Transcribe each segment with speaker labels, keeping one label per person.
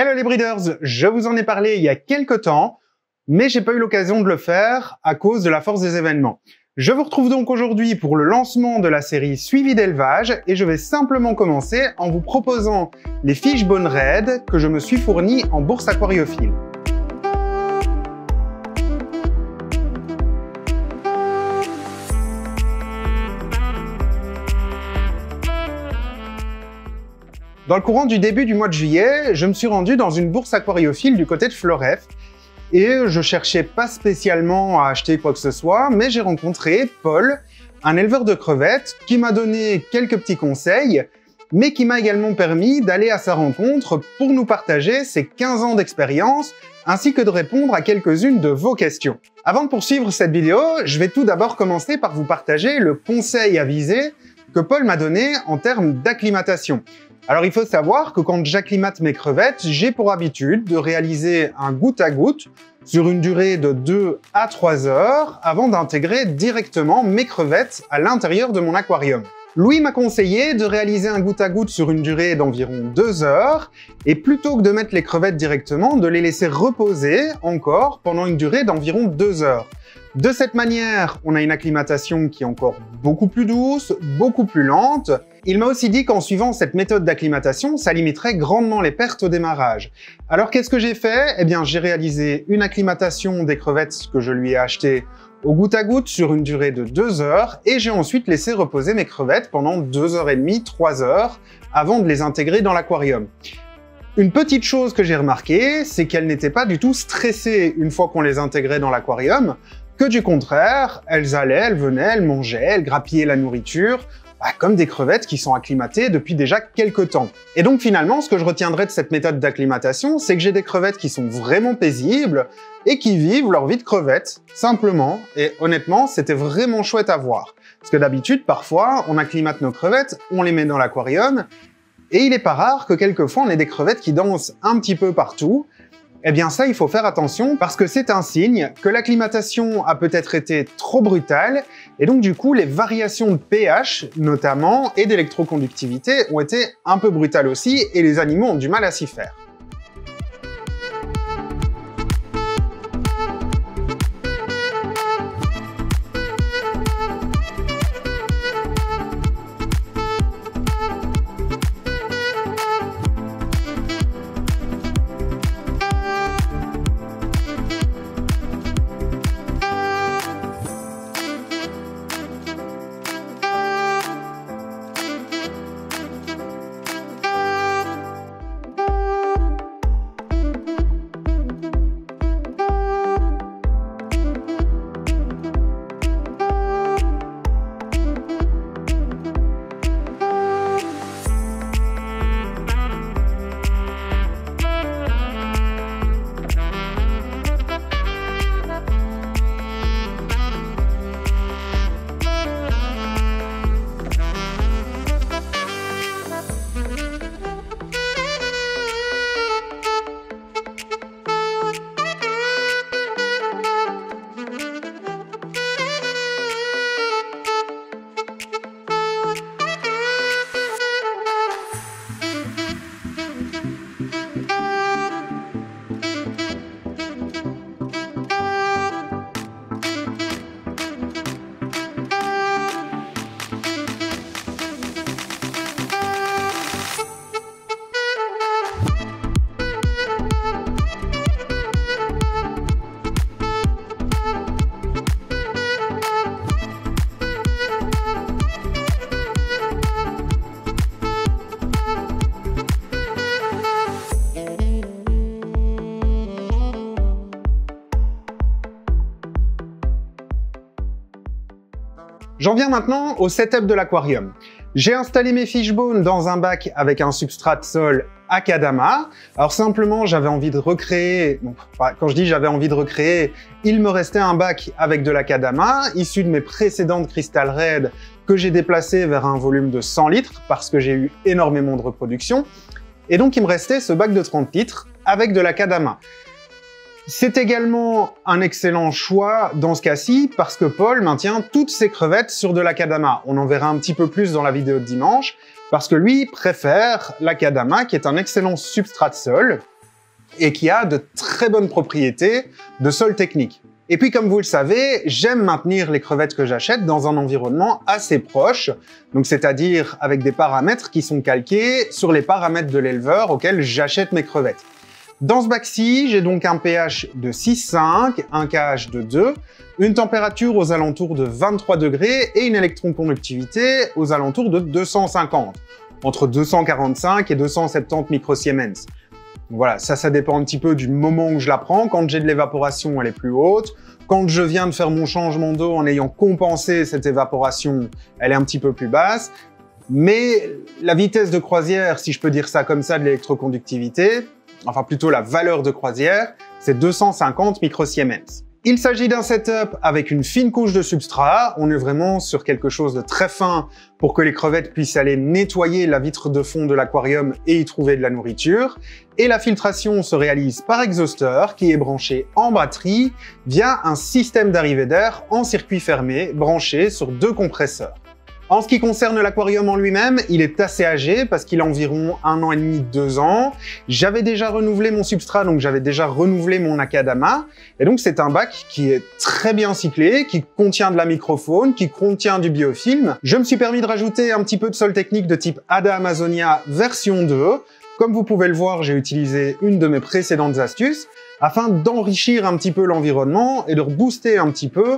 Speaker 1: Hello les breeders, je vous en ai parlé il y a quelques temps, mais j'ai pas eu l'occasion de le faire à cause de la force des événements. Je vous retrouve donc aujourd'hui pour le lancement de la série Suivi d'élevage et je vais simplement commencer en vous proposant les Fishbone Red que je me suis fourni en bourse aquariophile. Dans le courant du début du mois de juillet, je me suis rendu dans une bourse aquariophile du côté de Floref et je cherchais pas spécialement à acheter quoi que ce soit, mais j'ai rencontré Paul, un éleveur de crevettes, qui m'a donné quelques petits conseils, mais qui m'a également permis d'aller à sa rencontre pour nous partager ses 15 ans d'expérience, ainsi que de répondre à quelques-unes de vos questions. Avant de poursuivre cette vidéo, je vais tout d'abord commencer par vous partager le conseil avisé que Paul m'a donné en termes d'acclimatation. Alors il faut savoir que quand j'acclimate mes crevettes, j'ai pour habitude de réaliser un goutte à goutte sur une durée de 2 à 3 heures avant d'intégrer directement mes crevettes à l'intérieur de mon aquarium. Louis m'a conseillé de réaliser un goutte à goutte sur une durée d'environ 2 heures et plutôt que de mettre les crevettes directement, de les laisser reposer encore pendant une durée d'environ 2 heures. De cette manière, on a une acclimatation qui est encore beaucoup plus douce, beaucoup plus lente. Il m'a aussi dit qu'en suivant cette méthode d'acclimatation, ça limiterait grandement les pertes au démarrage. Alors qu'est-ce que j'ai fait? Eh bien, j'ai réalisé une acclimatation des crevettes que je lui ai achetées au goutte à goutte sur une durée de 2 heures et j'ai ensuite laissé reposer mes crevettes pendant 2h30, 3 heures avant de les intégrer dans l'aquarium. Une petite chose que j'ai remarqué, c'est qu'elles n'étaient pas du tout stressées une fois qu'on les intégrait dans l'aquarium, que du contraire, elles allaient, elles venaient, elles mangeaient, elles grappillaient la nourriture, comme des crevettes qui sont acclimatées depuis déjà quelques temps. Et donc finalement, ce que je retiendrai de cette méthode d'acclimatation, c'est que j'ai des crevettes qui sont vraiment paisibles et qui vivent leur vie de crevettes, simplement. Et honnêtement, c'était vraiment chouette à voir. Parce que d'habitude, parfois, on acclimate nos crevettes, on les met dans l'aquarium, et il n'est pas rare que quelquefois on ait des crevettes qui dansent un petit peu partout. Eh bien ça, il faut faire attention parce que c'est un signe que l'acclimatation a peut-être été trop brutale et donc du coup les variations de pH notamment et d'électroconductivité ont été un peu brutales aussi et les animaux ont du mal à s'y faire. J'en viens maintenant au setup de l'aquarium. J'ai installé mes fishbones dans un bac avec un substrat de sol Akadama. Alors simplement, j'avais envie de recréer, quand je dis j'avais envie de recréer, il me restait un bac avec de l'Akadama, issu de mes précédentes Crystal Red que j'ai déplacé vers un volume de 100 litres parce que j'ai eu énormément de reproduction. Et donc il me restait ce bac de 30 litres avec de l'Akadama. C'est également un excellent choix dans ce cas-ci parce que Paul maintient toutes ses crevettes sur de l'Akadama. On en verra un petit peu plus dans la vidéo de dimanche parce que lui préfère l'Akadama qui est un excellent substrat de sol. et qui a de très bonnes propriétés de sol technique. Et puis, comme vous le savez, j'aime maintenir les crevettes que j'achète dans un environnement assez proche, donc c'est-à-dire avec des paramètres qui sont calqués sur les paramètres de l'éleveur auquel j'achète mes crevettes. Dans ce bac-ci, j'ai donc un pH de 6,5, un KH de 2, une température aux alentours de 23 degrés et une électroconductivité aux alentours de 250, entre 245 et 270 microsiemens. Voilà, ça dépend un petit peu du moment où je la prends. Quand j'ai de l'évaporation, elle est plus haute. Quand je viens de faire mon changement d'eau en ayant compensé cette évaporation, elle est un petit peu plus basse. Mais la vitesse de croisière, si je peux dire ça comme ça, de l'électroconductivité, enfin plutôt la valeur de croisière, c'est 250 microsiemens. Il s'agit d'un setup avec une fine couche de substrat. On est vraiment sur quelque chose de très fin pour que les crevettes puissent aller nettoyer la vitre de fond de l'aquarium et y trouver de la nourriture. Et la filtration se réalise par exhausteur qui est branché en batterie via un système d'arrivée d'air en circuit fermé branché sur 2 compresseurs. En ce qui concerne l'aquarium en lui-même, il est assez âgé parce qu'il a environ 1 an et demi, 2 ans. J'avais déjà renouvelé mon substrat, donc j'avais déjà renouvelé mon Akadama. Et donc c'est un bac qui est très bien cyclé, qui contient de la microfaune, qui contient du biofilm. Je me suis permis de rajouter un petit peu de sol technique de type Ada Amazonia version 2. Comme vous pouvez le voir, j'ai utilisé une de mes précédentes astuces afin d'enrichir un petit peu l'environnement et de rebooster un petit peu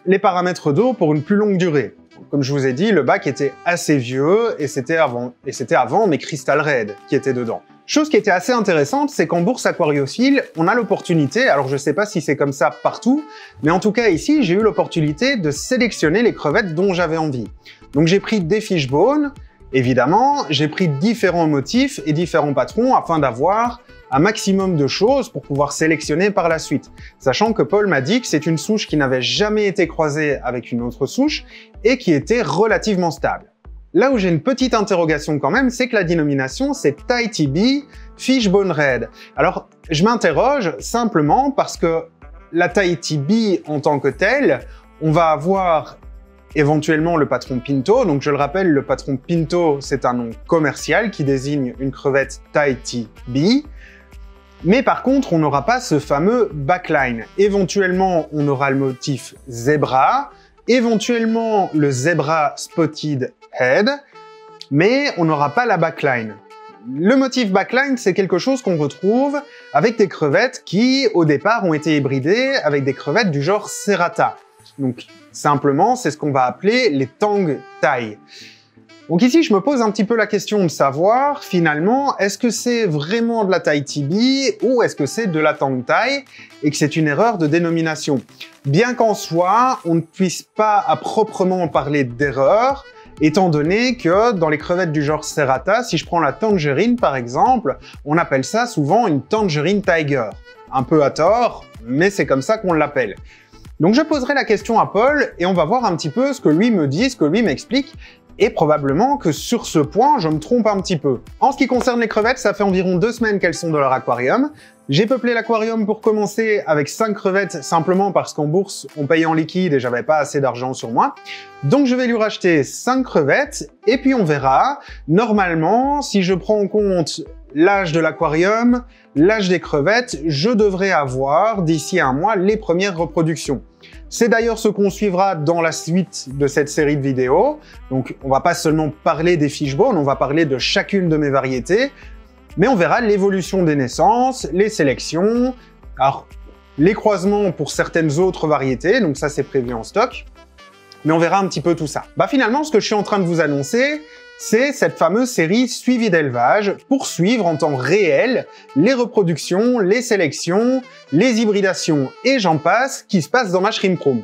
Speaker 1: les paramètres d'eau pour une plus longue durée. Comme je vous ai dit, le bac était assez vieux et c'était avant mes Crystal Red qui étaient dedans. Chose qui était assez intéressante, c'est qu'en bourse aquariophile, on a l'opportunité, alors je sais pas si c'est comme ça partout, mais en tout cas ici, j'ai eu l'opportunité de sélectionner les crevettes dont j'avais envie. Donc j'ai pris des fishbones, évidemment, j'ai pris différents motifs et différents patrons afin d'avoir un maximum de choses pour pouvoir sélectionner par la suite. Sachant que Paul m'a dit que c'est une souche qui n'avait jamais été croisée avec une autre souche et qui était relativement stable. Là où j'ai une petite interrogation quand même, c'est que la dénomination c'est Tahiti Bee Fishbone Red. Alors je m'interroge simplement parce que la Tahiti Bee en tant que telle, on va avoir éventuellement le patron Pinto. Donc je le rappelle, le patron Pinto c'est un nom commercial qui désigne une crevette Tahiti Bee. Mais par contre, on n'aura pas ce fameux backline. Éventuellement, on aura le motif zebra, éventuellement le zebra spotted head, mais on n'aura pas la backline. Le motif backline, c'est quelque chose qu'on retrouve avec des crevettes qui, au départ, ont été hybridées avec des crevettes du genre Serrata. Donc, simplement, c'est ce qu'on va appeler les Tang Thai. Donc ici, je me pose un petit peu la question de savoir, finalement, est-ce que c'est vraiment de la Tahiti Bee ou est-ce que c'est de la Tang Thai et que c'est une erreur de dénomination? Bien qu'en soi, on ne puisse pas à proprement parler d'erreur, étant donné que dans les crevettes du genre Serrata, si je prends la tangerine par exemple, on appelle ça souvent une tangerine tiger. Un peu à tort, mais c'est comme ça qu'on l'appelle. Donc je poserai la question à Paul et on va voir un petit peu ce que lui me dit, ce que lui m'explique. Et probablement que sur ce point, je me trompe un petit peu. En ce qui concerne les crevettes, ça fait environ 2 semaines qu'elles sont dans leur aquarium. J'ai peuplé l'aquarium pour commencer avec 5 crevettes, simplement parce qu'en bourse, on payait en liquide et j'avais pas assez d'argent sur moi. Donc je vais lui racheter 5 crevettes, et puis on verra. Normalement, si je prends en compte l'âge de l'aquarium, l'âge des crevettes, je devrais avoir, d'ici 1 mois, les premières reproductions. C'est d'ailleurs ce qu'on suivra dans la suite de cette série de vidéos. Donc on va pas seulement parler des fishbones, on va parler de chacune de mes variétés, mais on verra l'évolution des naissances, les sélections, alors les croisements pour certaines autres variétés, donc ça c'est prévu en stock, mais on verra un petit peu tout ça. Bah finalement, ce que je suis en train de vous annoncer, c'est cette fameuse série suivi d'élevage pour suivre en temps réel les reproductions, les sélections, les hybridations et j'en passe qui se passent dans ma Shrimp Room.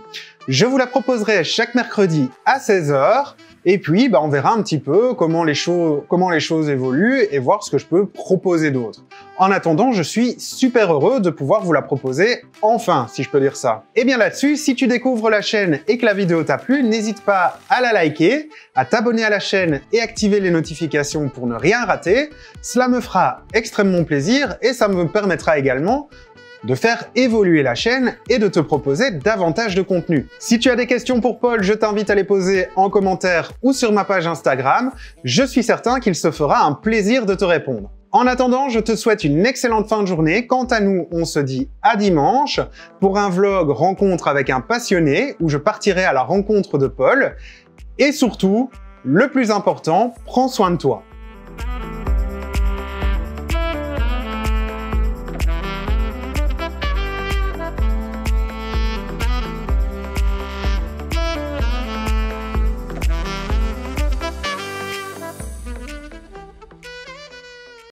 Speaker 1: Je vous la proposerai chaque mercredi à 16 h et puis on verra un petit peu comment les choses évoluent et voir ce que je peux proposer d'autre. En attendant, je suis super heureux de pouvoir vous la proposer enfin, si je peux dire ça. Et bien là-dessus, si tu découvres la chaîne et que la vidéo t'a plu, n'hésite pas à la liker, à t'abonner à la chaîne et activer les notifications pour ne rien rater. Cela me fera extrêmement plaisir et ça me permettra également de faire évoluer la chaîne et de te proposer davantage de contenu. Si tu as des questions pour Paul, je t'invite à les poser en commentaire ou sur ma page Instagram. Je suis certain qu'il se fera un plaisir de te répondre. En attendant, je te souhaite une excellente fin de journée. Quant à nous, on se dit à dimanche pour un vlog rencontre avec un passionné où je partirai à la rencontre de Paul. Et surtout, le plus important, prends soin de toi.